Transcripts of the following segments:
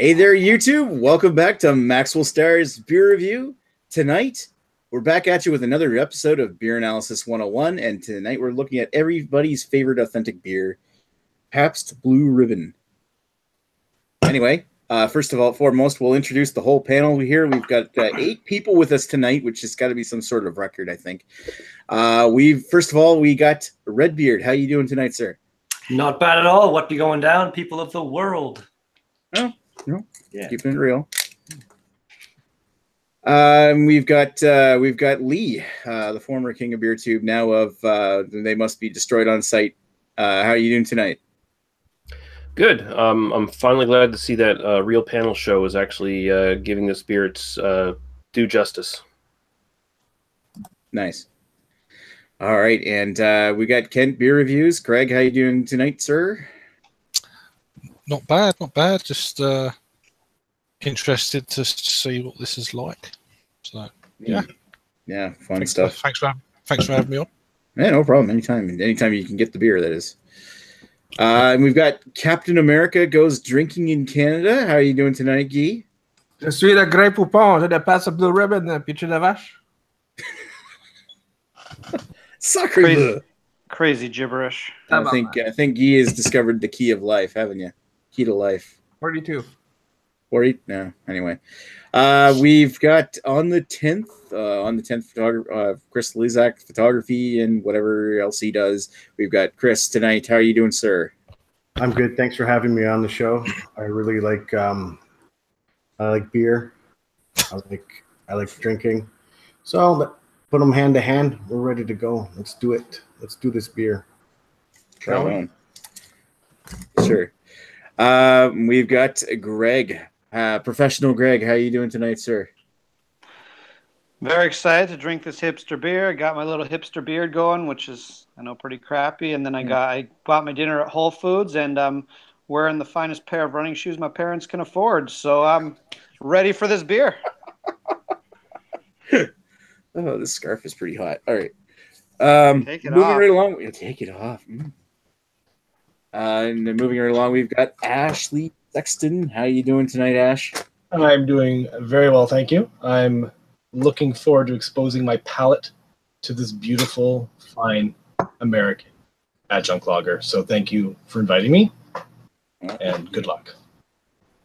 Hey there, YouTube. Welcome back to Maxwell Star's Beer Review. Tonight, we're back at you with another episode of Beer Analysis 101, and tonight we're looking at everybody's favorite authentic beer, Pabst Blue Ribbon. Anyway, first of all, foremost, we'll introduce the whole panel here. We've got 8 people with us tonight, which has got to be some sort of record, I think. First of all, we got Redbeard. How you doing tonight, sir? Not bad at all. What be going down, people of the world? Oh, no, yeah, keeping it real. We've got Lee, the former king of beer tube, now of They Must Be Destroyed on Sight. How are you doing tonight? Good. I'm finally glad to see that real panel show is actually giving this beer its due justice. Nice. All right, and we got Kent Beer Reviews. Craig, how you doing tonight, sir? Not bad, not bad. Just interested to see what this is like. So yeah, fun stuff. Thanks for having me on. Yeah, no problem. Anytime you can get the beer, that is. And we've got Captain America Goes Drinking in Canada. How are you doing tonight, Guy? Je suis le Grey Poupon. J'ai le Pabst Blue Ribbon. Puis-tu la vache? Sacre bleu. Crazy gibberish. I think Guy has discovered the key of life, haven't you? Key to life. 42. 40? No. Anyway, we've got on the 10th, Chris Lizak photography and whatever else he does. We've got Chris tonight. How are you doing, sir? I'm good. Thanks for having me on the show. I really like beer. I like drinking. So put them hand to hand. We're ready to go. Let's do it. Let's do this beer. Shall we? Sure. We've got Greg, professional Greg. How are you doing tonight, sir? Very excited to drink this hipster beer. I got my little hipster beard going, which is, I know, pretty crappy. And then I bought my dinner at Whole Foods, and I'm wearing the finest pair of running shoes my parents can afford. So I'm ready for this beer. Oh, this scarf is pretty hot. All right. Take it moving off. right along. Take it off. And then moving right along, we've got Ashley Sexton. How you doing tonight, Ash? I'm doing very well, thank you. I'm looking forward to exposing my palate to this beautiful, fine American adjunct lager. So thank you for inviting me, and good luck.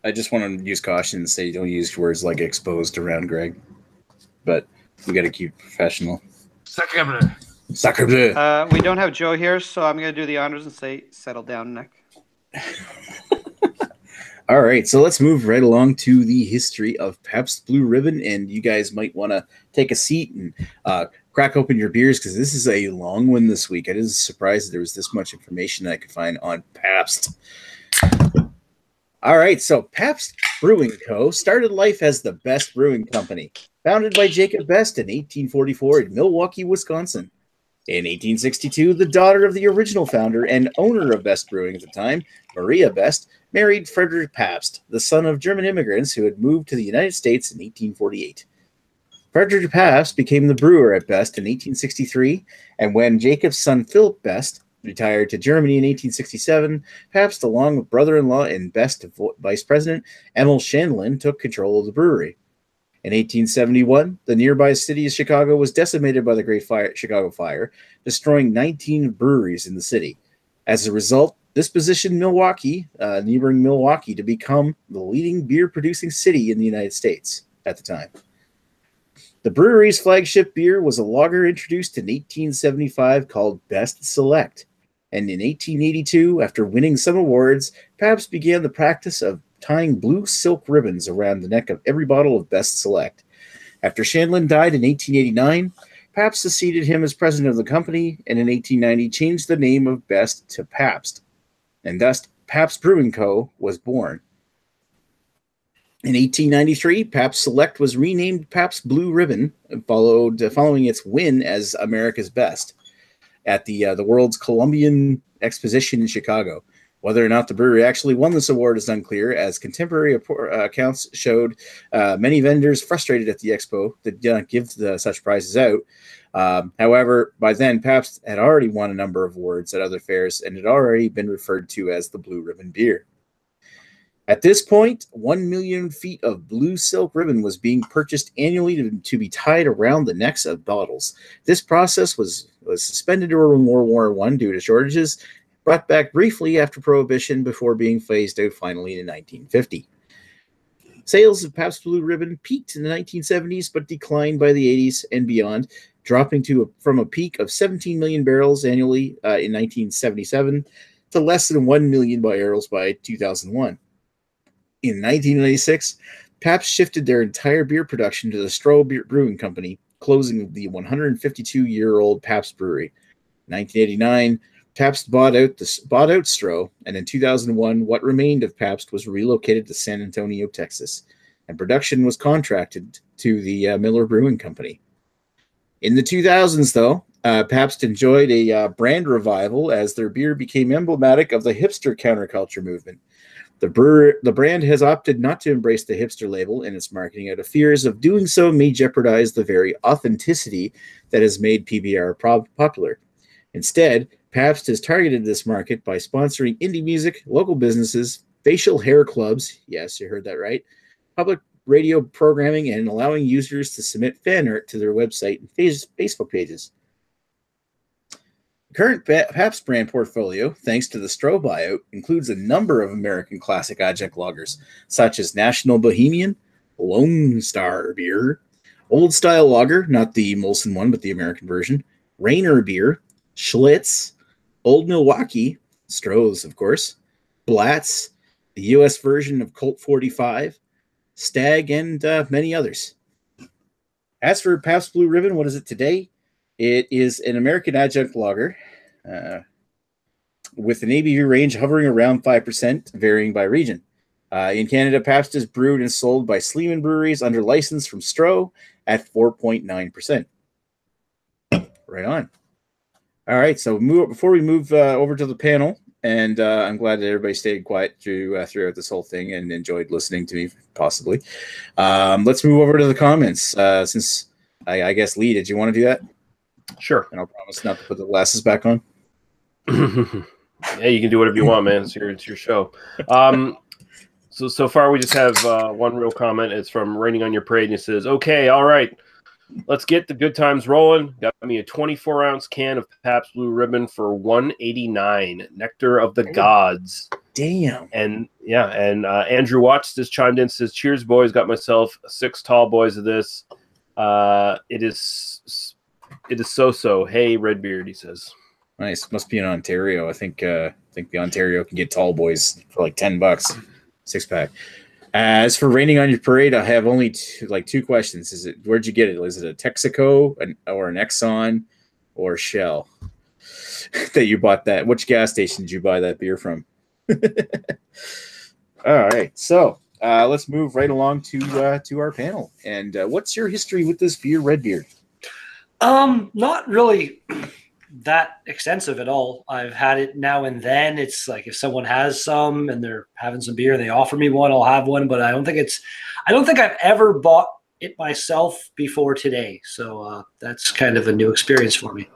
I just want to use caution and say don't use words like exposed around Greg, but we got to keep professional. Sacre bleu. Sacre bleu. We don't have Joe here, so I'm going to do the honors and say, settle down, Nick. All right, so let's move right along to the history of Pabst Blue Ribbon, and you guys might want to take a seat and crack open your beers because this is a long one this week. I was surprised that there was this much information that I could find on Pabst. All right, so Pabst Brewing Co. started life as the Best Brewing Company, founded by Jacob Best in 1844 in Milwaukee, Wisconsin. In 1862, the daughter of the original founder and owner of Best Brewing at the time, Maria Best, married Frederick Pabst, the son of German immigrants who had moved to the United States in 1848. Frederick Pabst became the brewer at Best in 1863, and when Jacob's son Philip Best retired to Germany in 1867, Pabst, along with brother-in-law and Best vice president Emil Schandlin, took control of the brewery. In 1871, the nearby city of Chicago was decimated by the Great Chicago Fire, destroying 19 breweries in the city. As a result, this positioned neighboring Milwaukee, to become the leading beer-producing city in the United States at the time. The brewery's flagship beer was a lager introduced in 1875 called Best Select, and in 1882, after winning some awards, Pabst began the practice of tying blue silk ribbons around the neck of every bottle of Best Select. After Schandlin died in 1889, Pabst succeeded him as president of the company, and in 1890 changed the name of Best to Pabst, and thus Pabst Brewing Co. was born. In 1893, Pabst Select was renamed Pabst Blue Ribbon, following its win as America's Best at the World's Columbian Exposition in Chicago. Whether or not the brewery actually won this award is unclear, as contemporary accounts showed many vendors frustrated at the expo that did not give such prizes out. However, by then, Pabst had already won a number of awards at other fairs and had already been referred to as the Blue Ribbon beer. At this point, 1 million feet of blue silk ribbon was being purchased annually to be tied around the necks of bottles. This process was suspended during World War I due to shortages, brought back briefly after Prohibition before being phased out finally in 1950. Sales of Pabst Blue Ribbon peaked in the 1970s but declined by the 80s and beyond, dropping from a peak of 17 million barrels annually in 1977 to less than 1 million barrels by 2001. In 1996, Pabst shifted their entire beer production to the Stroh Brewing Company, closing the 152-year-old Pabst Brewery. In 1989, Pabst bought out Stroh, and in 2001, what remained of Pabst was relocated to San Antonio, Texas, and production was contracted to the Miller Brewing Company. In the 2000s, though, Pabst enjoyed a brand revival as their beer became emblematic of the hipster counterculture movement. The brand has opted not to embrace the hipster label in its marketing out of fears of doing so may jeopardize the very authenticity that has made PBR popular. Instead, Pabst has targeted this market by sponsoring indie music, local businesses, facial hair clubs, yes, you heard that right, public radio programming, and allowing users to submit fan art to their website and Facebook pages. The current Pabst brand portfolio, thanks to the Stroh buyout, includes a number of American classic adjunct lagers, such as National Bohemian, Lone Star Beer, Old Style Lager, not the Molson one, but the American version, Rainer Beer, Schlitz, Old Milwaukee, Stroh's, of course, Blatz, the U.S. version of Colt 45, Stag, and many others. As for Pabst Blue Ribbon, what is it today? It is an American adjunct lager with an ABV range hovering around 5%, varying by region. In Canada, Pabst is brewed and sold by Sleeman Breweries under license from Stroh at 4.9%. Right on. All right, so before we move over to the panel, and I'm glad that everybody stayed quiet throughout this whole thing and enjoyed listening to me, possibly. Let's move over to the comments. Since I guess, Lee, did you want to do that? Sure. And I'll promise not to put the glasses back on. Yeah, you can do whatever you want, man. It's your show. So far we just have one real comment. It's from Raining on Your Parade, and it says, "Okay, all right, let's get the good times rolling. Got me a 24-ounce can of Pabst Blue Ribbon for $1.89. Nectar of the Gods." Damn. And yeah, and Andrew Watts just chimed in, says, "Cheers, boys. Got myself 6 tall boys of this. It is so. Hey, Redbeard," he says. Nice. Must be in Ontario. I think the Ontario can get tall boys for like $10, 6-pack. As for Raining on Your Parade, I have only two questions. Where'd you get it? Is it a Texaco or an Exxon or Shell that you bought that? Which gas station did you buy that beer from? All right. So let's move right along to our panel. And what's your history with this beer, Redbeard? Not really that extensive at all. I've had it now and then. It's like if someone has some and they're having some beer, they offer me one, I'll have one. But I don't think I've ever bought it myself before today. So that's kind of a new experience for me.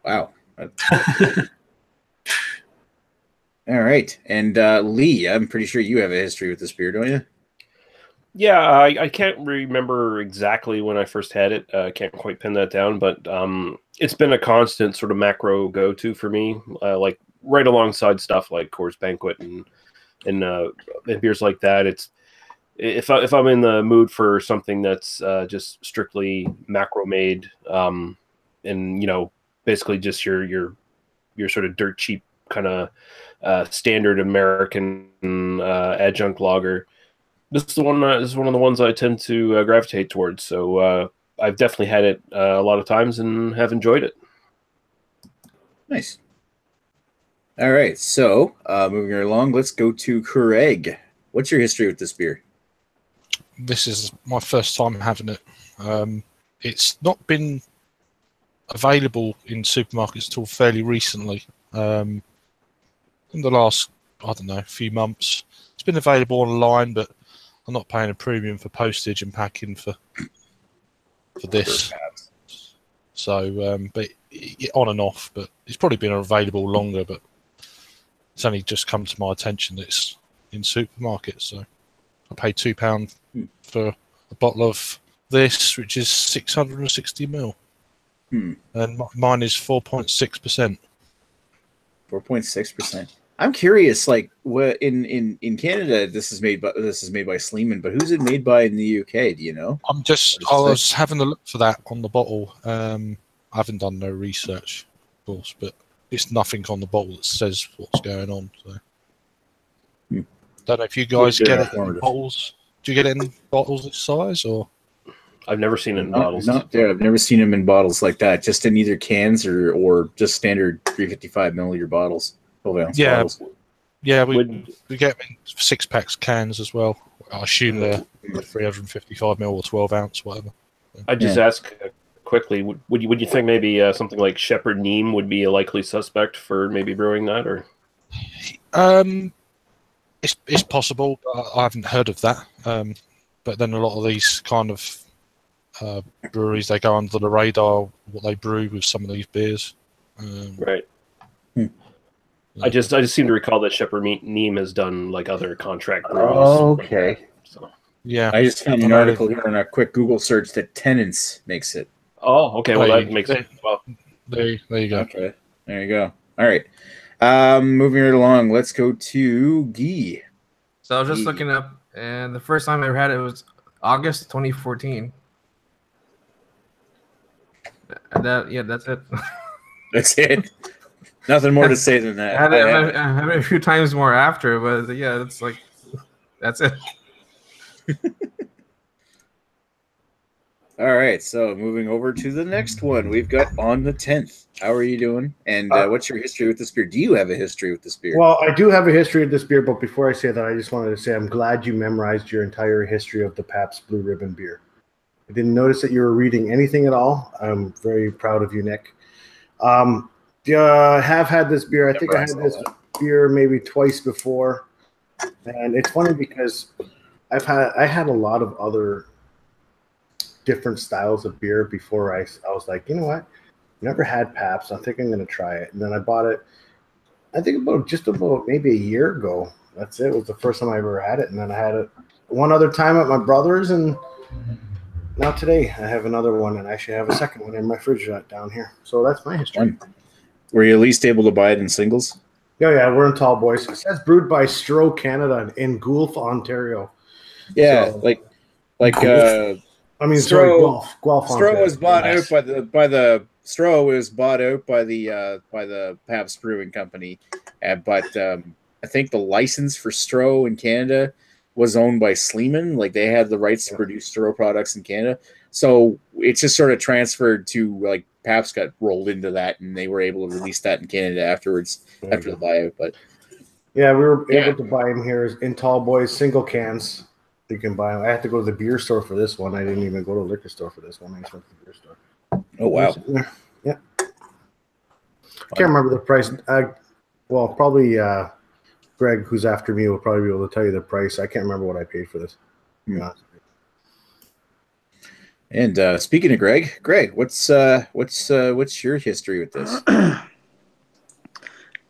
Wow. All right. And Lee, I'm pretty sure you have a history with this beer, don't you? Yeah, I can't remember exactly when I first had it. I can't quite pin that down, but it's been a constant sort of macro go-to for me, like right alongside stuff like Coors Banquet and beers like that. It's if I'm in the mood for something that's just strictly macro made, and basically just your sort of dirt cheap kind of standard American adjunct lager. This is one of the ones I tend to gravitate towards. So I've definitely had it a lot of times and have enjoyed it. Nice. All right. So moving right along, let's go to Craig. What's your history with this beer? This is my first time having it. It's not been available in supermarkets until fairly recently. In the last, few months. It's been available online, but I'm not paying a premium for postage and packing for this. So, but on and off. But it's probably been available longer. But it's only just come to my attention that it's in supermarkets. So I paid £2 for a bottle of this, which is 660ml. And mine is 4.6%. 4.6%. I'm curious, like, what in Canada this is made by Sleeman, but who's it made by in the UK? Do you know? I was having a look for that on the bottle. I haven't done no research, of course, but it's nothing on the bottle that says what's going on. So, don't know if you guys get it in bottles. Do you get it in bottles this size, or? I've never seen it in bottles. Not there. I've never seen them in bottles like that. Just in either cans or just standard 355 milliliter bottles, 12-ounce bottles. Yeah, we get them in 6-pack cans as well. I assume they're 355 ml or 12-ounce, whatever. I just ask quickly. Would you think maybe something like Shepherd Neem would be a likely suspect for maybe brewing that, or? It's possible. But I haven't heard of that. But then a lot of these kind of breweries, they go under the radar what they brew with some of these beers. Right. I just seem to recall that Shepherd Neem has done like other contract breweries. Oh, okay. So yeah, I just found an article here on a quick Google search that Tennant's makes it. Oh, okay. Well, that makes it. Well, there you go. Okay, there you go. All right. Moving right along. Let's go to Guy. So I was just looking up, and the first time I ever had it was August 2014. That's it. That's it. Nothing more to say than that. I had it a few times more after, but yeah, it's like that's it. All right, so moving over to the next one, we've got On the 10th. How are you doing? And what's your history with this beer? Do you have a history with this beer? Well, I do have a history of this beer, but before I say that, I just wanted to say I'm glad you memorized your entire history of the Pabst Blue Ribbon beer. I didn't notice that you were reading anything at all. I'm very proud of you, Nick. I have had this beer. I think I had this beer maybe twice before. And it's funny because I had a lot of other different styles of beer before I was like, you know what? Never had Pabst. I think I'm going to try it. And then I bought it, I think about maybe a year ago. That's it. It was the first time I ever had it. And then I had it one other time at my brother's, and now today I have another one, and I actually have a second one in my fridge down here. So that's my history. Were you at least able to buy it in singles? Yeah, we're in Tall Boys. It says brewed by Stroh Canada in Guelph, Ontario. Yeah, so, like Guelph Stroh was bought out by the Stroh was bought out by the Pabst Brewing Company, but I think the license for Stroh in Canada was owned by Sleeman. Like they had the rights to produce Stroh products in Canada, so it's just sort of transferred to like Pabst got rolled into that, and they were able to release that in Canada afterwards after the buyout. But yeah, we were able to buy them here in Tall Boys, single cans. You can buy them. I had to go to the beer store for this one. I didn't even go to the liquor store for this one. I just went to the beer store. Oh wow! Yeah, I can't remember the price. Well, probably Greg, who's after me, will probably be able to tell you the price. I can't remember what I paid for this. And speaking of Greg, what's your history with this?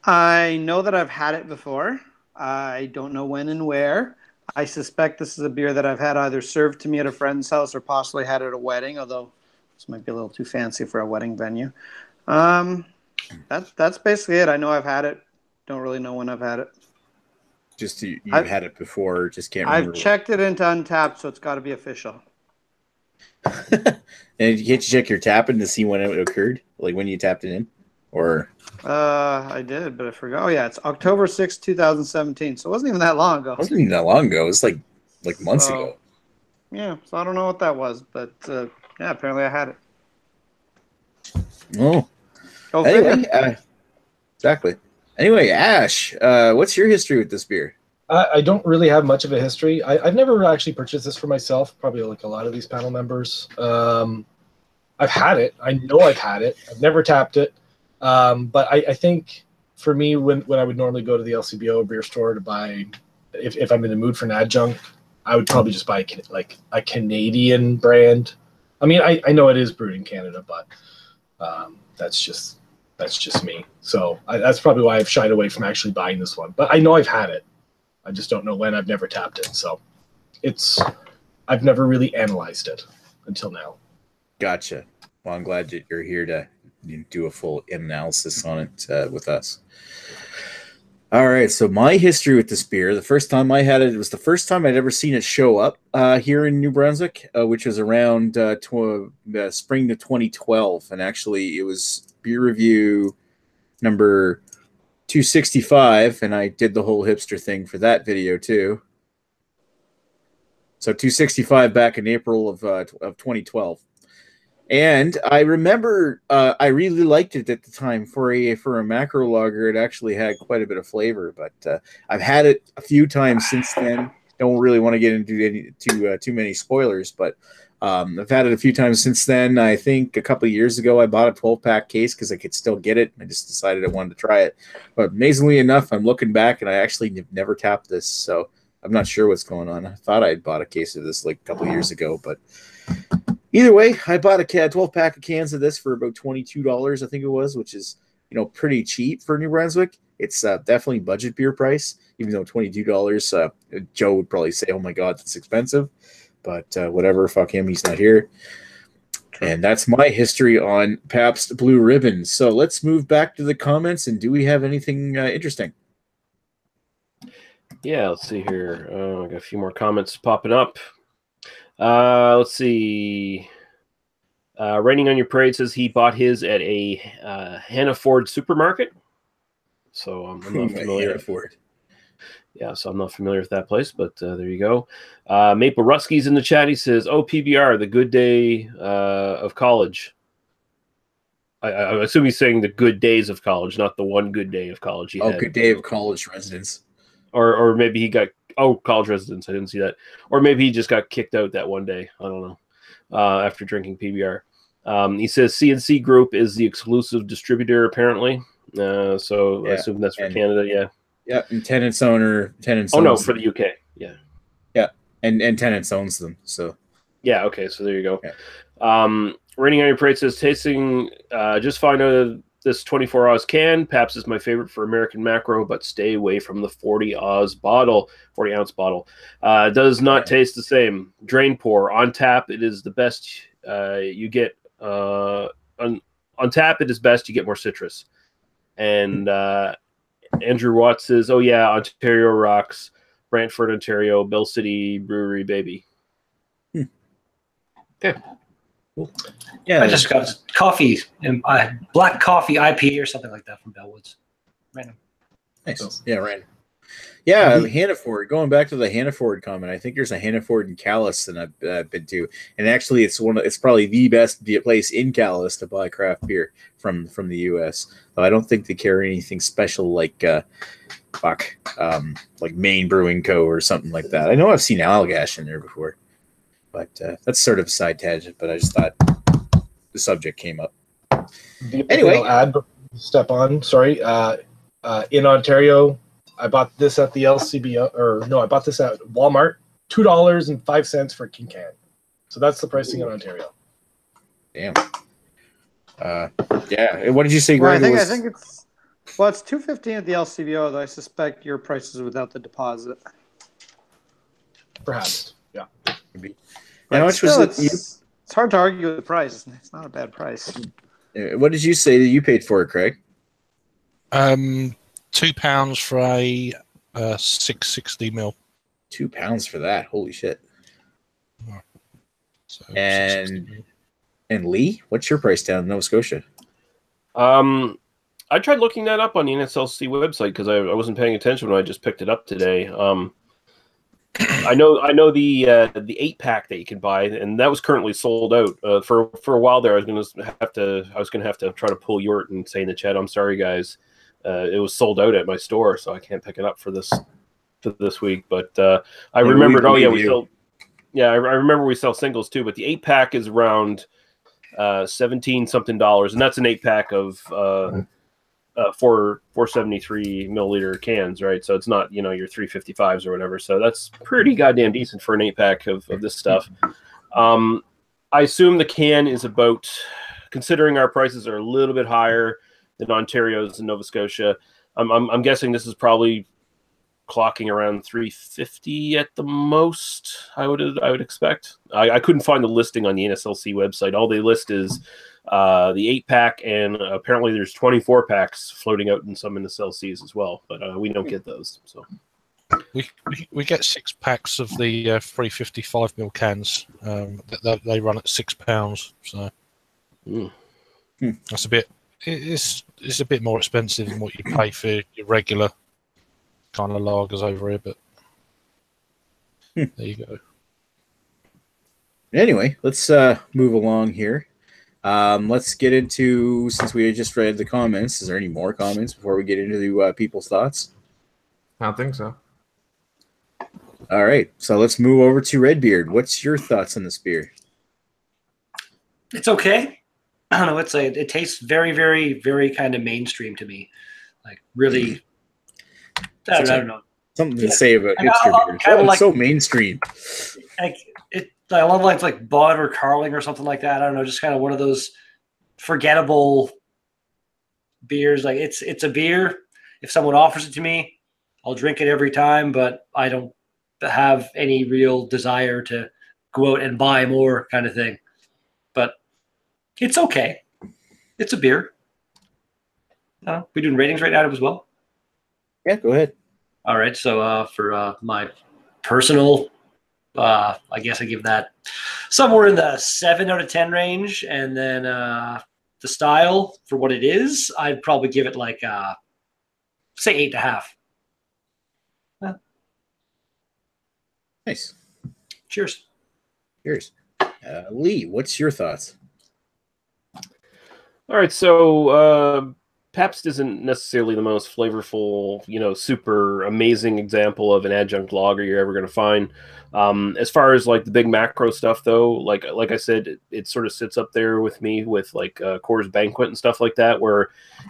I know that I've had it before. I don't know when and where. I suspect this is a beer that I've had either served to me at a friend's house or possibly had at a wedding, although this might be a little too fancy for a wedding venue. That's basically it. I know I've had it. Don't really know when I've had it. Just you've had it before, just can't remember. I've checked it into Untapped, so it's got to be official. And can't you check your tapping to see when it occurred? Like when you tapped it in? Or I did, but I forgot. Oh yeah, it's October 6th, 2017. So it wasn't even that long ago. It wasn't even that long ago. It was like months ago. Yeah, so I don't know what that was, but yeah, apparently I had it. Oh. Anyway, exactly. Anyway, Ash, what's your history with this beer? I don't really have much of a history. I've never actually purchased this for myself, probably like a lot of these panel members. I've had it. I know I've had it. I've never tapped it. But I think for me, when I would normally go to the LCBO beer store to buy, if I'm in the mood for an adjunct, I would probably just buy like a Canadian brand. I mean, I know it is brewed in Canada, but that's just me. So that's probably why I've shied away from actually buying this one. But I know I've had it. I just don't know when. I've never tapped it, so I've never really analyzed it until now. Gotcha. Well, I'm glad that you're here to do a full analysis on it with us. All right, so my history with this beer, the first time I had it, it was the first time I'd ever seen it show up here in New Brunswick, which was around spring of 2012. And actually, it was beer review number 265, and I did the whole hipster thing for that video too. So 265 back in April of 2012. And I remember I really liked it at the time for a macro lager. It actually had quite a bit of flavor, but I've had it a few times since then. Don't really want to get into too many spoilers, but I've had it a few times since then. I think a couple of years ago I bought a 12-pack case because I could still get it. I just decided I wanted to try it. But amazingly enough, I'm looking back and I actually have never tapped this, so I'm not sure what's going on. I thought I had bought a case of this like a couple of years ago, but either way, I bought a 12-pack of cans of this for about $22, I think it was, which is, pretty cheap for New Brunswick. It's definitely budget beer price, even though $22, Joe would probably say, oh my God, that's expensive. But whatever, fuck him, he's not here. And that's my history on Pabst Blue Ribbon. So let's move back to the comments, and do we have anything interesting? Yeah, let's see here. I got a few more comments popping up. Let's see. Raining on Your Parade says he bought his at a Hannaford supermarket. So I'm not familiar. Hannaford. Yeah, so I'm not familiar with that place, but there you go. Maple Ruski's in the chat. He says, "Oh, PBR, the good day of college." I assume he's saying the good days of college, not the one good day of college he had. Good day of college residence. Or maybe he got college residence. I didn't see that. Or maybe he just got kicked out that one day. I don't know. After drinking PBR. He says CNC Group is the exclusive distributor apparently. So I assume that's for Canada. Yeah. Yeah, and Tenants owns for the UK. Yeah. Yeah, and Tenants owns them. So. Yeah. Okay. So there you go. Yeah. Raining on Your Parade says tasting. Just find out this 24 Oz can. Pabst is my favorite for American macro, but stay away from the 40 ounce bottle. Does not taste the same. Drain pour on tap. It is the best you get. On tap, it is best. You get more citrus. And Andrew Watts says, "Oh yeah, Ontario rocks. Brantford, Ontario, Bill City Brewery, baby." Okay. Cool. Yeah, I just got coffee and black coffee IPA or something like that from Bellwoods. Random. Nice. Yeah, random. Yeah, Hannaford. Going back to the Hannaford comment, I think there's a Hannaford in Calais that I've been to, and actually, it's probably the best place in Calais to buy craft beer from the U.S. Though I don't think they carry anything special like Maine Brewing Co. or something like that. I know I've seen Allagash in there before, but that's sort of a side tangent. But I just thought the subject came up. Anyway, I'll add step on. Sorry, in Ontario. I bought this at the LCBO, I bought this at Walmart, $2.05 for a can. So that's the pricing in Ontario. Damn. Yeah. What did you say, Greg? I think it's $2.15 at the LCBO, though I suspect your price is without the deposit. Perhaps, yeah. Maybe. How much was it? It's hard to argue with the price. It's not a bad price. What did you say that you paid for it, Craig? £2 for a 660 ml. £2 for that. Holy shit. So and Lee, what's your price down in Nova Scotia? I tried looking that up on the NSLC website because I wasn't paying attention when I just picked it up today. I know the 8-pack that you can buy, and that was currently sold out. For a while there, I was gonna have to try to pull Yort and say in the chat, "I'm sorry, guys, it was sold out at my store, so I can't pick it up for this week." But I remembered. I remember we sell singles too. But the 8-pack is around $17 something, and that's an 8-pack of 473 milliliter cans, right? So it's not your 355s or whatever. So that's pretty goddamn decent for an 8-pack of this stuff. I assume the can is about, considering our prices are a little bit higher than Ontario's and Nova Scotia. I'm guessing this is probably clocking around 350 at the most. I would expect. I couldn't find the listing on the NSLC website. All they list is the 8-pack, and apparently there's 24 packs floating out in some NSLCs as well. But we don't get those. So we get 6 packs of the 355ml cans. They run at £6. So that's a bit. It's a bit more expensive than what you pay for your regular kind of lagers over here, but there you go. Anyway, let's move along here. Let's get into, since we just read the comments, is there any more comments before we get into the people's thoughts? I don't think so. All right, so let's move over to Redbeard. What's your thoughts on this beer? It's okay. I don't know. It tastes very, very, very kind of mainstream to me. Like really, I don't know. Something to say about hipster beer. Kind of like, so mainstream. Like I love like Bud or Carling or something like that. I don't know. Just kind of one of those forgettable beers. Like it's a beer. If someone offers it to me, I'll drink it every time. But I don't have any real desire to go out and buy more, kind of thing. But it's okay. It's a beer. We doing ratings right now as well? Yeah, go ahead. All right. So for my personal, I guess I give that somewhere in the 7 out of 10 range. And then the style, for what it is, I'd probably give it like, say 8.5. Nice. Cheers. Cheers. Lee, what's your thoughts? All right, so Pabst isn't necessarily the most flavorful, super amazing example of an adjunct lager you're ever going to find. As far as like the big macro stuff, though, like I said, it sort of sits up there with me with like Coors Banquet and stuff like that, where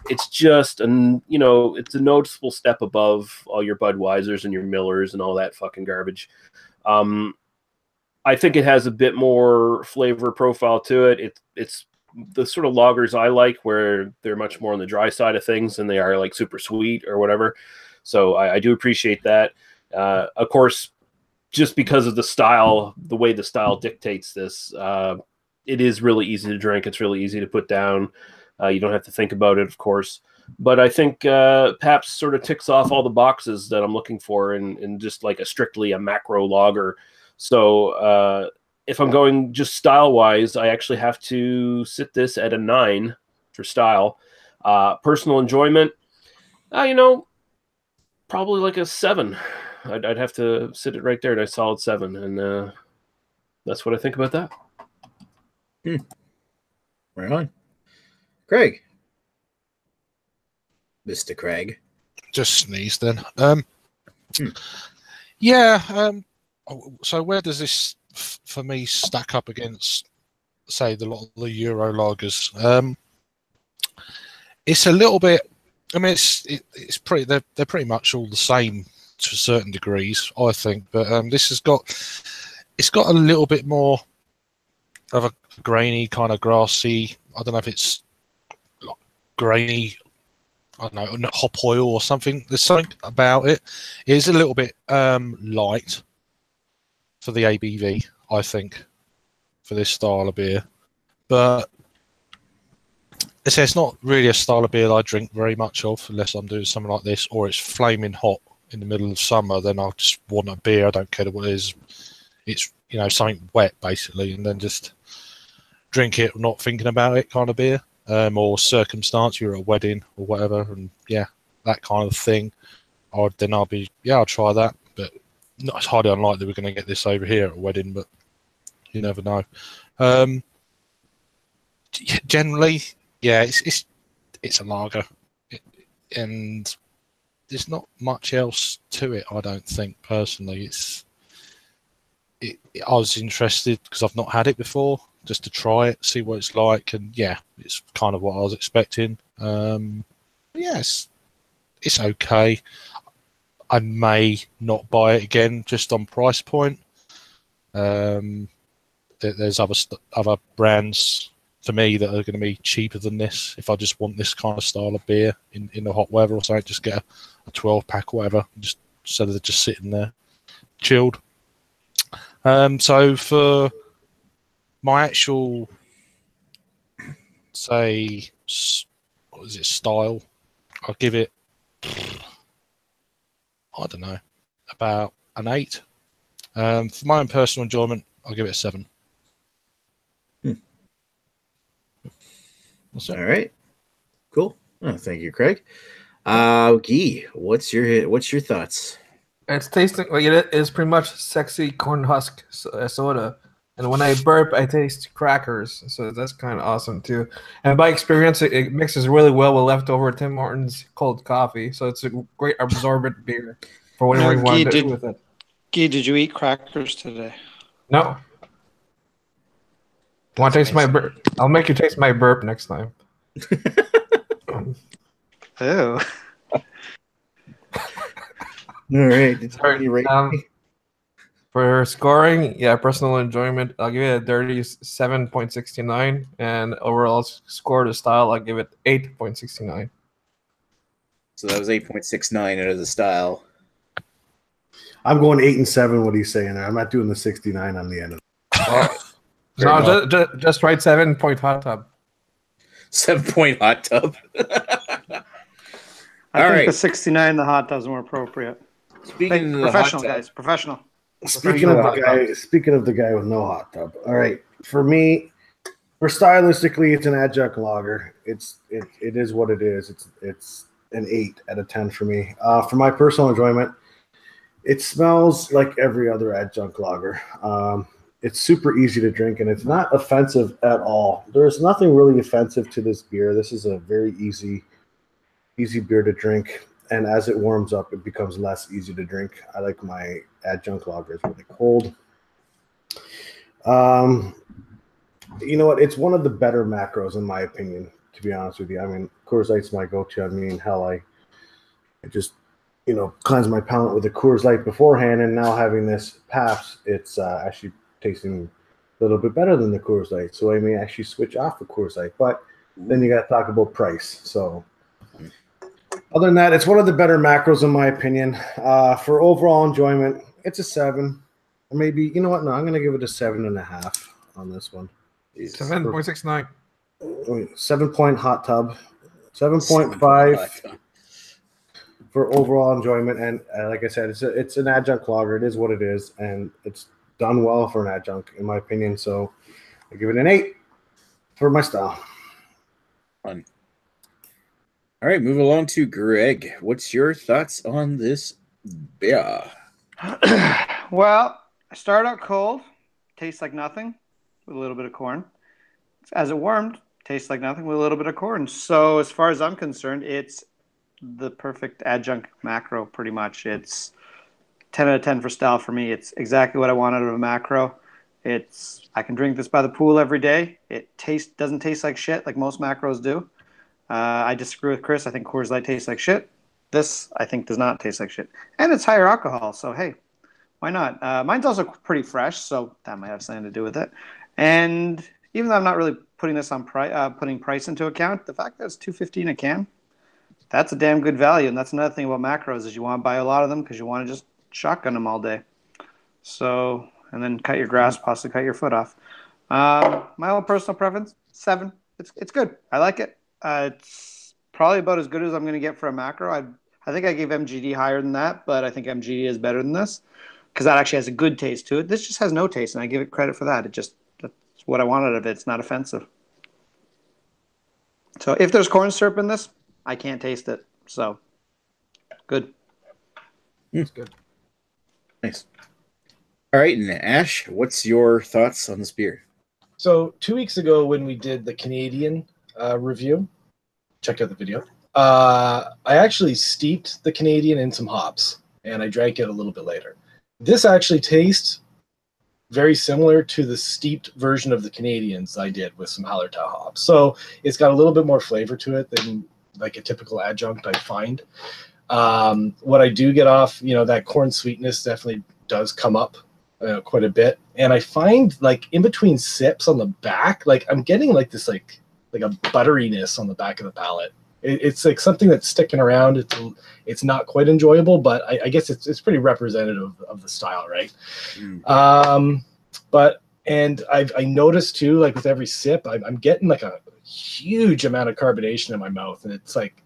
it's just it's a noticeable step above all your Budweisers and your Millers and all that fucking garbage. I think it has a bit more flavor profile to it. It's the sort of lagers I like, where they're much more on the dry side of things than they are like super sweet or whatever. So I do appreciate that. Of course, just because of the style, the way the style dictates this, it is really easy to drink. It's really easy to put down. You don't have to think about it, of course. But I think Pabst sort of ticks off all the boxes that I'm looking for in just like strictly a macro lager. So if I'm going just style-wise, I actually have to sit this at a 9 for style. Personal enjoyment, probably like a 7. I'd have to sit it right there at a solid 7, and that's what I think about that. Right on. Craig. Mr. Craig. Just sneeze then. Yeah. So where does this, for me, stack up against, say, the lot of the Euro lagers? It's a little bit. I mean, it's pretty. They're pretty much all the same to certain degrees, I think. But it's got a little bit more of a grainy kind of grassy. I don't know if it's like grainy. I don't know, hop oil or something. There's something about it. It is a little bit light for the ABV, I think, for this style of beer. But it's not really a style of beer that I drink very much of, unless I'm doing something like this, or it's flaming hot in the middle of summer. Then I'll just want a beer. I don't care what it is. It's something wet basically, and then just drink it, not thinking about it, kind of beer. Or circumstance, you're at a wedding or whatever, and yeah, that kind of thing. I'll try that, but it's highly unlikely we're going to get this over here at a wedding, but you never know. Generally, yeah, it's a lager, and there's not much else to it. I don't think personally. I was interested because I've not had it before, just to try it, see what it's like, and yeah, it's kind of what I was expecting. Yes, it's okay. I may not buy it again just on price point. There's other brands for me that are going to be cheaper than this. If I just want this kind of style of beer in the hot weather or something, just get a 12-pack or whatever, and just so they're just sitting there, chilled. So for my actual, say, what is it, style, I'll give it, I don't know, about an 8. For my own personal enjoyment, I'll give it a 7. All right, cool. Oh, thank you, Craig. Guy, what's your thoughts? It's tasting like it is pretty much sexy corn husk soda. And when I burp, I taste crackers. So that's kind of awesome too. And by experience, it mixes really well with leftover Tim Hortons cold coffee. So it's a great absorbent beer for whatever you want to do with it. Guy, did you eat crackers today? No. Want to taste my burp? I'll make you taste my burp next time. Ew. All right. For scoring, yeah, personal enjoyment, I'll give it a dirty 7.69, and overall score to style, I'll give it 8.69. So that was 8.69 out of the style. I'm going 8 and 7. What are you saying there? I'm not doing the 69 on the end of it. No, just write 7-point hot tub. 7-point hot tub. I think the 69 in the hot tub's more appropriate. Speaking of professional, the hot tub, guys, professional. Speaking of the guy with no hot tub. All right, for me, for stylistically, it's an adjunct lager. It is what it is. It's an 8 out of 10 for me. For my personal enjoyment, it smells like every other adjunct lager. It's super easy to drink, and it's not offensive at all. There's nothing really offensive to this beer. This is a very easy beer to drink, and as it warms up, it becomes less easy to drink. I like my adjunct lagers really cold. You know what? It's one of the better macros, in my opinion, to be honest with you. I mean, Coors Light's my go-to. I mean, hell, I just, cleanse my palate with a Coors Light beforehand, and now having this Pabst, it's actually tasting a little bit better than the Coors Light. So I may actually switch off the Coors Light, but then you got to talk about price. So other than that, it's one of the better macros in my opinion. For overall enjoyment, it's a 7. Or maybe, you know what? No, I'm going to give it a 7.5 on this one. 7.69. 7-point hot tub. 7.5 for overall enjoyment. And like I said, it's an adjunct lager. It is what it is. And it's done well for an adjunct, in my opinion. So I give it an 8 for my style. Fun. All right, move along to Greg. What's your thoughts on this beer? Well, I started out cold, tastes like nothing with a little bit of corn. As it warmed, tastes like nothing with a little bit of corn. So as far as I'm concerned, it's the perfect adjunct macro, pretty much. It's 10 out of 10 for style for me. It's exactly what I wanted out of a macro. I can drink this by the pool every day. It doesn't taste like shit like most macros do. I disagree with Chris. I think Coors Light tastes like shit. This, I think, does not taste like shit. And it's higher alcohol, so hey, why not? Mine's also pretty fresh, so that might have something to do with it. And even though I'm not really putting this on putting price into account, the fact that it's $2.15 a can, that's a damn good value. And that's another thing about macros is you want to buy a lot of them because you want to just shotgun them all day. So, and then cut your grass, possibly cut your foot off. My own personal preference, 7. It's good. I like it. It's probably about as good as I'm going to get for a macro. I think I gave MGD higher than that, but I think MGD is better than this because that actually has a good taste to it. This just has no taste, and I give it credit for that. That's what I wanted of it. It's not offensive. So if there's corn syrup in this, I can't taste it. So good. It's good. Nice. All right, and Ash, what's your thoughts on this beer? So 2 weeks ago when we did the Canadian review, check out the video. I actually steeped the Canadian in some hops, and I drank it a little bit later. This actually tastes very similar to the steeped version of the Canadians I did with some Hallertau hops. So it's got a little bit more flavor to it than like a typical adjunct I find. What I do get off, that corn sweetness definitely does come up quite a bit. And I find like in between sips on the back, like I'm getting like this like a butteriness on the back of the palate. It's like something that's sticking around. It's not quite enjoyable, but I guess it's pretty representative of the style, right? But I noticed too, like with every sip, I'm getting like a huge amount of carbonation in my mouth, and it's like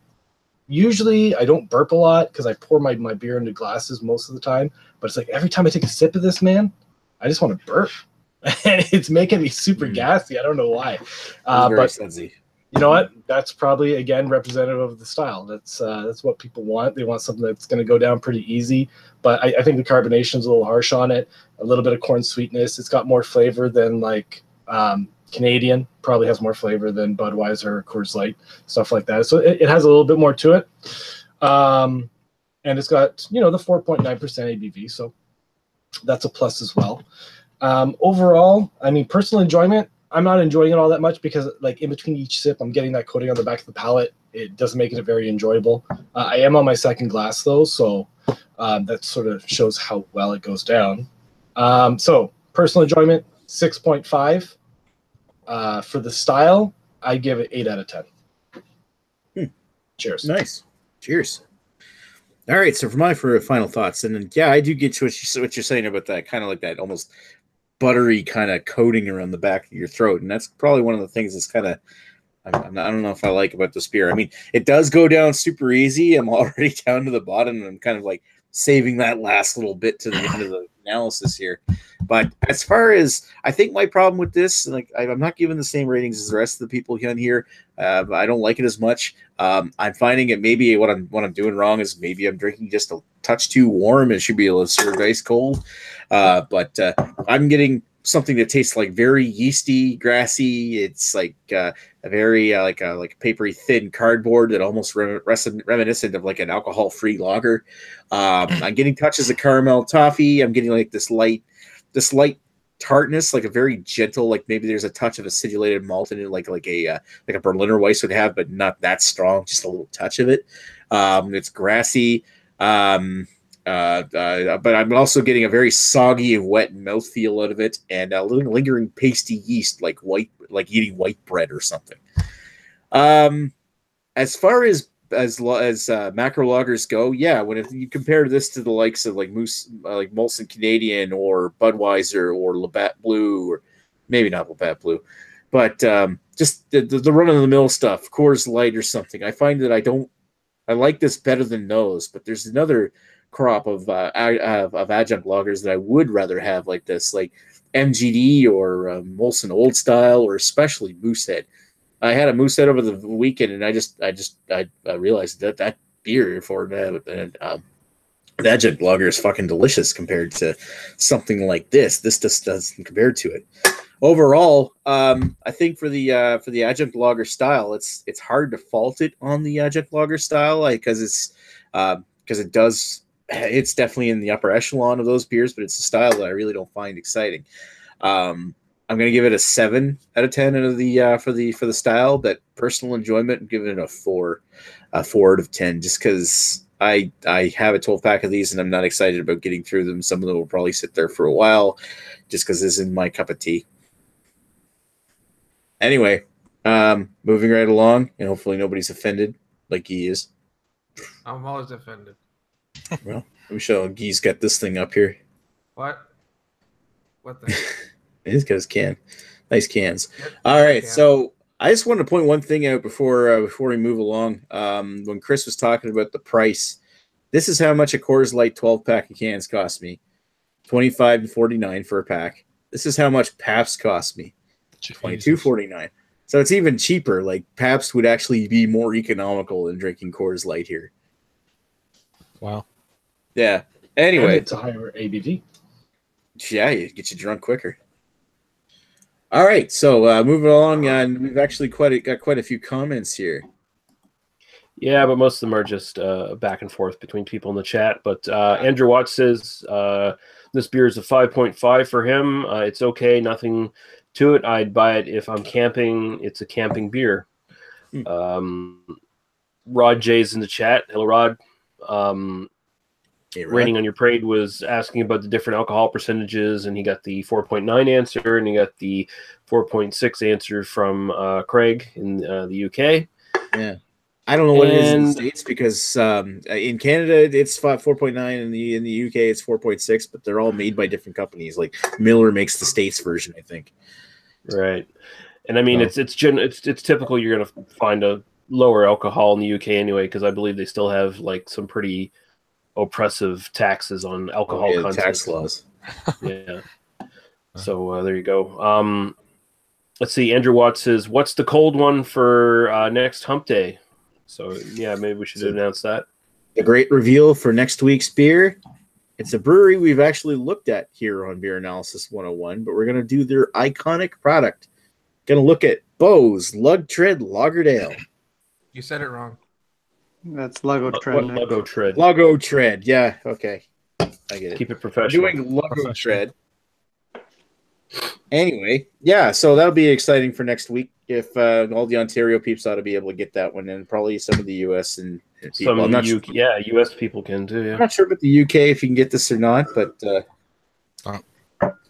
usually I don't burp a lot because I pour my beer into glasses most of the time. But it's like every time I take a sip of this, man, I just want to burp, and it's making me super gassy. I don't know why, but sudsy. You know what? That's probably again representative of the style. That's what people want. They want something that's going to go down pretty easy. But I think the carbonation's a little harsh on it. A little bit of corn sweetness. It's got more flavor than like Canadian. Probably has more flavor than Budweiser or Coors Light, stuff like that. So it has a little bit more to it. And it's got the 4.9% ABV. So that's a plus as well. Overall, I mean, personal enjoyment. I'm not enjoying it all that much because, like, in between each sip, I'm getting that coating on the back of the palate. It doesn't make it very enjoyable. I am on my second glass, though, so that sort of shows how well it goes down. So, personal enjoyment, 6.5. For the style, I give it 8 out of 10. Cheers. Nice. Cheers. All right, so for my final thoughts, and then, yeah, I do get to what you're saying about that, kind of like that almost buttery kind of coating around the back of your throat, and that's probably one of the things that's kind of I don't know if I like about this beer. I mean, it does go down super easy. I'm already down to the bottom, and I'm kind of like saving that last little bit to the end of the analysis here. But as far as I think my problem with this, like I'm not giving the same ratings as the rest of the people on here. I don't like it as much. I'm finding it maybe what I'm doing wrong is maybe I'm drinking just a touch too warm. It should be a little served ice cold. But I'm getting something that tastes like very yeasty, grassy. It's like a very like a papery thin cardboard that almost reminiscent of like an alcohol-free lager. I'm getting touches of caramel toffee. I'm getting like this light tartness, like a very gentle, like maybe there's a touch of acidulated malt in it, like a Berliner Weiss would have, but not that strong, just a little touch of it. It's grassy. But I'm also getting a very soggy and wet mouthfeel out of it, and a little lingering pasty yeast, like eating white bread or something. As far as macro lagers go, yeah, if you compare this to the likes of like Molson Canadian or Budweiser or Labatt Blue, or maybe not Labatt Blue, but just the run of the mill stuff, Coors Light or something, I find that I like this better than those. But there's another crop of adjunct lagers that I would rather have like this, like MGD or Molson Old Style, or especially Moosehead. I had a Moosehead over the weekend, and I realized that beer for the adjunct lager is fucking delicious compared to something like this. This just doesn't compare to it. Overall, I think for the adjunct lager style, it's hard to fault it on the adjunct lager style, because it's definitely in the upper echelon of those beers, but it's a style that I really don't find exciting. I'm going to give it a 7 out of 10 out of for the style, but personal enjoyment, I'm giving it a 4 out of 10, just because I have a 12-pack of these and I'm not excited about getting through them. Some of them will probably sit there for a while just because this isn't my cup of tea. Anyway, moving right along, and hopefully nobody's offended like he is. I'm always offended. Well, let me show Guy's got this thing up here. What the? He's got his can. Nice cans. All right, so I just wanted to point one thing out before we move along. When Chris was talking about the price, this is how much a Coors Light 12-pack of cans cost me. $25.49 for a pack. This is how much Pabst cost me. $22.49. So it's even cheaper. Like Pabst would actually be more economical than drinking Coors Light here. Wow. Yeah. Anyway, and it's a higher ABV. Yeah, you get you drunk quicker. All right, so moving along, and we've actually got quite a few comments here. Yeah, but most of them are just back and forth between people in the chat. But Andrew Watts says this beer is a 5.5 for him. It's okay, nothing to it. I'd buy it if I'm camping. It's a camping beer. Rod J's in the chat. Hello, Rod. Hey, Rod. Rating on Your Parade was asking about the different alcohol percentages, and he got the 4.9 answer, and he got the 4.6 answer from Craig in the UK. Yeah. I don't know what it is in the And- States because in Canada it's 4.9, in the UK it's 4.6, but they're all made by different companies. Like Miller makes the States version, I think. Right. And I mean, it's typical. You're going to find a lower alcohol in the UK anyway, because I believe they still have like some pretty oppressive taxes on alcohol content. Tax laws. Yeah. So there you go. Let's see. Andrew Watts says, "What's the cold one for next Hump Day?" So yeah, maybe we should announce that. The great reveal for next week's beer. It's a brewery we've actually looked at here on Beer Analysis 101, but we're going to do their iconic product. Going to look at Bose Lug Tread Lagerdale. You said it wrong. That's Logo Tread. Nick. Logo Tread. Logo Tread. Yeah, okay. I get it. Keep it professional. Doing Logo Tread. Anyway, yeah, so that'll be exciting for next week. If all the Ontario peeps ought to be able to get that one, and probably some of the US and people. Some US people can too. Yeah. I'm not sure about the UK if you can get this or not, but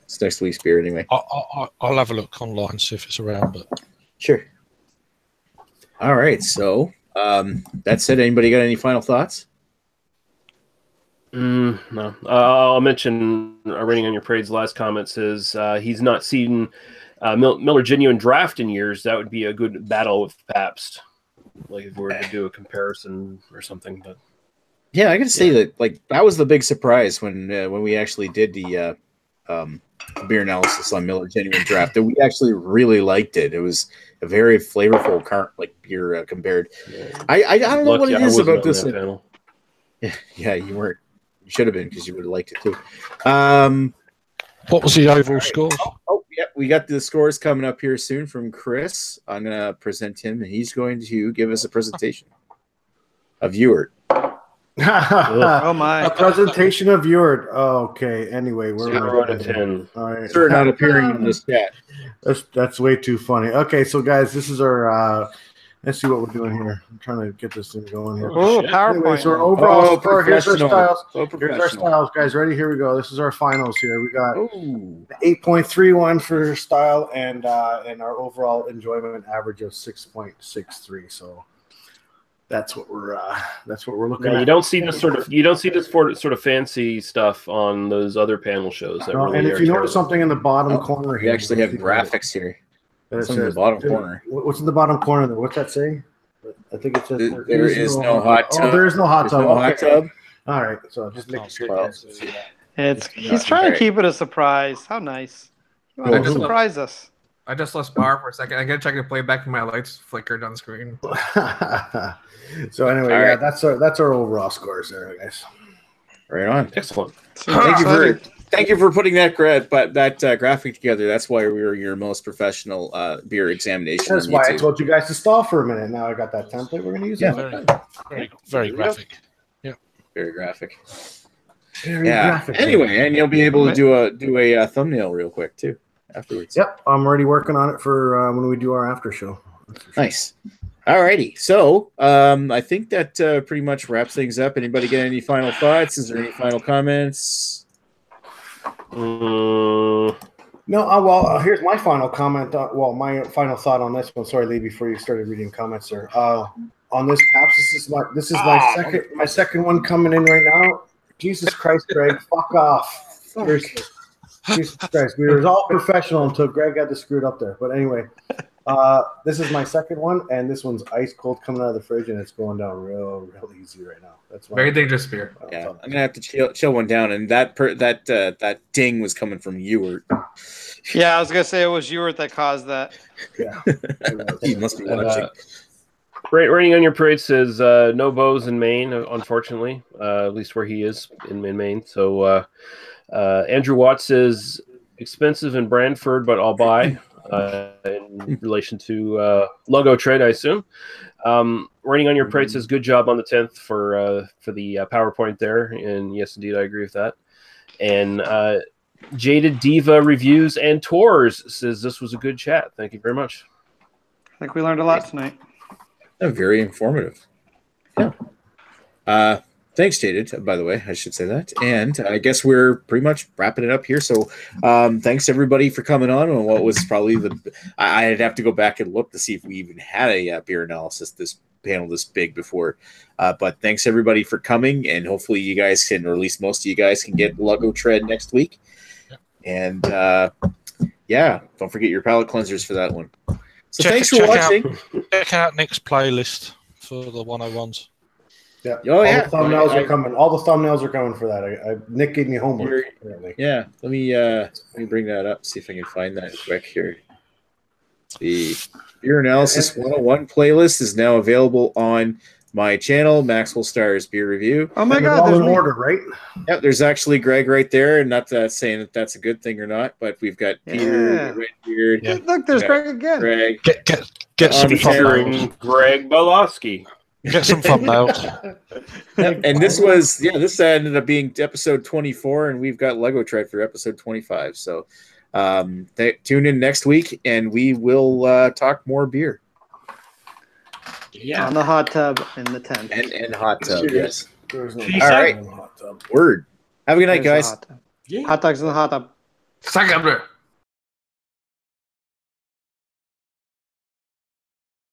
it's next week's beer anyway. I'll have a look online, see if it's around. But Sure. All right, so that said, anybody got any final thoughts? No. I'll mention Raining on Your Parade's last comment says he's not seen Miller Genuine Draft in years. That would be a good battle with Pabst, like if we were to do a comparison or something. But Yeah, I got to say that was the big surprise when we actually did the beer analysis on Miller Genuine Draft. That we actually really liked it. It was a very flavorful beer compared. I don't know what it is about this. panel. Yeah, you weren't. You should have been because you would have liked it too. what was the overall score? Oh, yeah, we got the scores coming up here soon from Chris. I'm going to present him, and he's going to give us a presentation. A viewer. Oh my! A presentation of your. Oh, okay. Anyway, we're 0 out of 10. All right. Sir, not appearing in this chat. That's way too funny. Okay, so guys, this is our. Let's see what we're doing here. I'm trying to get this thing going here. Oh, Anyway, PowerPoint. so our overall score. Here's our professional. styles. So Here's our professional. styles, guys. Ready? Here we go. This is our finals here. We got Oh, 8.31 for style and our overall enjoyment average of 6.63. So that's what we're looking Yeah, at. you don't see this sort of fancy stuff on those other panel shows. That really And if are you terrible. notice something in the bottom corner we here, actually have graphics here. that It's in the says- bottom corner. What's in the bottom corner there? What's that say? I think it says There is no hot tub. Oh, there is no hot There's tub. no hot Okay. tub. All right, so just making sure. Well, guys can see that. He's trying to keep it a surprise. How nice! You want to Cool. surprise us? I just lost power for a second. I gotta check the playback and my lights flickered on screen. So anyway, All yeah, right. that's our overall scores there, guys. Right on. Excellent. Thank you for putting that graphic together. That's why we were your most professional beer examination. That's on why I YouTube. told you guys to stall for a minute. Now I got that template. We're gonna use Yeah. it. Very graphic. Very graphic. Very Yeah. graphic. Anyway, and you'll be able to do a thumbnail real quick too afterwards. Yep, I'm already working on it for when we do our after show. Nice. Alrighty. So I think that pretty much wraps things up. Anybody get any final thoughts? Is there any final comments? No, well, here's my final comment. My final thought on this one. Sorry, Lee, before you started reading comments there. On this Pabst, this is my second one coming in right now. Jesus Christ, Greg, fuck off. Seriously. Jesus Christ, we were all professional until Greg had to screw it up there. But anyway, this is my second one, and this one's ice cold coming out of the fridge, and it's going down real easy right now. That's Very dangerous beer. Yeah, I'm gonna have to chill one down, and that ding was coming from Ewart. Yeah, I was gonna say it was Ewart that caused that. Yeah, He must be watching. Raining on Your Parade says no bows in Maine, unfortunately, at least where he is in Maine. So Andrew Watts says expensive in Brantford, but I'll buy in relation to Logo Tread, I assume. Raining on Your Parade says good job on the 10th for the PowerPoint there, and yes, indeed, I agree with that. And Jaded Diva Reviews and Tours says this was a good chat. Thank you very much. I think we learned a lot tonight. Very informative. Yeah. Thanks, Jaded, by the way. I should say that. And I guess we're pretty much wrapping it up here. So thanks, everybody, for coming on. And what was probably I'd have to go back and look to see if we even had a beer analysis this panel this big before. But thanks everybody for coming, and hopefully you guys can, or at least most of you guys can get Lego Tread next week. And yeah, don't forget your palette cleansers for that one. So thanks for watching. Check out Nick's playlist for the 101s. Yeah. Oh, yeah. All the thumbnails are coming. All the thumbnails are coming for that. Nick gave me homework. Apparently. Yeah. Let me bring that up. See if I can find that quick here. The Beer Analysis 101 playlist is now available on my channel, Maxwell Stars Beer Review. Oh my God, all there's in order, right? Yep, there's actually Greg right there, and not that saying that that's a good thing or not, but we've got Peter, Yeah. Redbeard. Yeah. Look, there's Greg again. Greg. Get some thumbnails. Featuring Greg Bolosky. Get some thumbnails. Yep, and this ended up being episode 24, and we've got Lego Tread for episode 25. So tune in next week, and we will talk more beer. Yeah. On the hot tub in the tent. And hot tub, yes. There's no Peace All out. right. Word. Have a good night, There's the guys. hot tub. Yeah. Hot dogs in the hot tub. Suck up there.